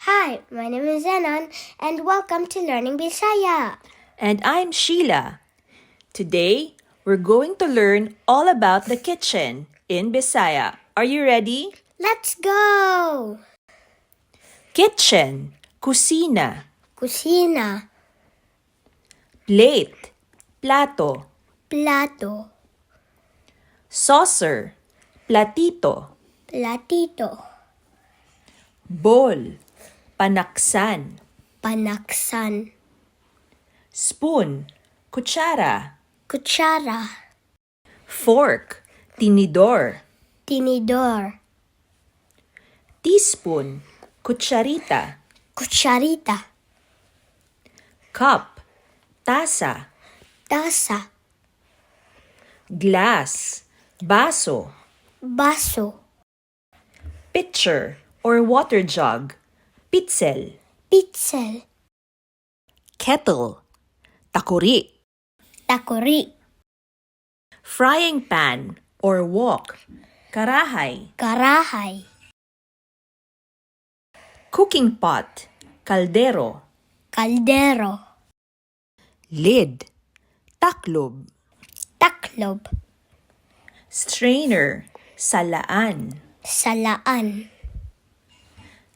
Hi, my name is Xenon, and welcome to Learning Bisaya. And I'm Sheila. Today, we're going to learn all about the kitchen in Bisaya. Are you ready? Let's go! Kitchen, kusina. Kusina, Plate, plato. plato, Saucer, platito. platito, Bowl, panaksan. panaksan, Spoon, kutsara. kutsara, Fork, tinidor. tinidor, Teaspoon, kutsarita. kutsarita, Cup, tasa. tasa, Glass, baso. baso, Pitcher or water jug, pitzel. pitzel, Kettle, takuri. takuri, Frying pan or wok, karahay. karahay, Cooking pot, kaldero. kaldero, Lid, taklob. taklob, Strainer, salaan. salaan,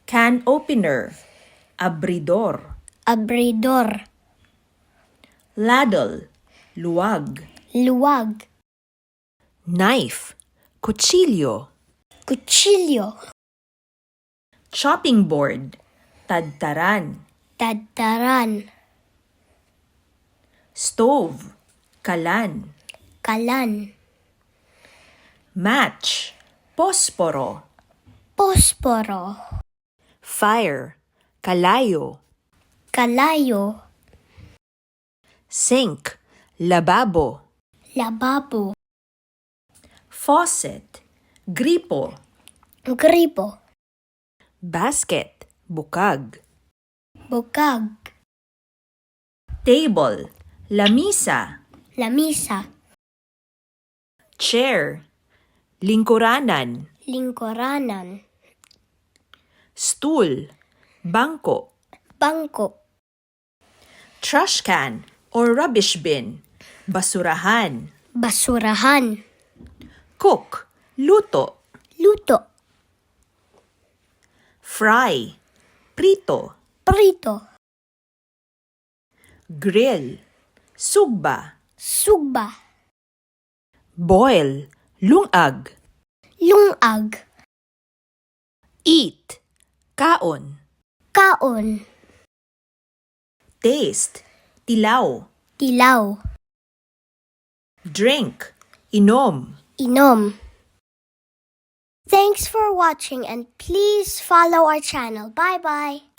Can opener, abridor. abridor, Laddle, luwag. luwag, Knife, kutsilyo. kutsilyo, Chopping board, tadtaran. tadtaran, Stove, kalan. kalan, Match, posporo. posporo, Fire, kalayo. kalayo, Sink, lababo. lababo, Faucet, gripo. gripo, Basket, bukag. bukag, Table, lamisa. lamisa, Chair, lingkuranan. lingkuranan, Stool, bangko. bangko, Trash can or rubbish bin, basurahan. basurahan, Cook, luto. luto, Fry, prito. prito, Grill, sugba. sugba, Boil, lungag. lungag, Eat, kaon. kaon, Taste, tilaw. tilaw, Drink, inom. inom. Thanks for watching and please follow our channel. Bye-bye.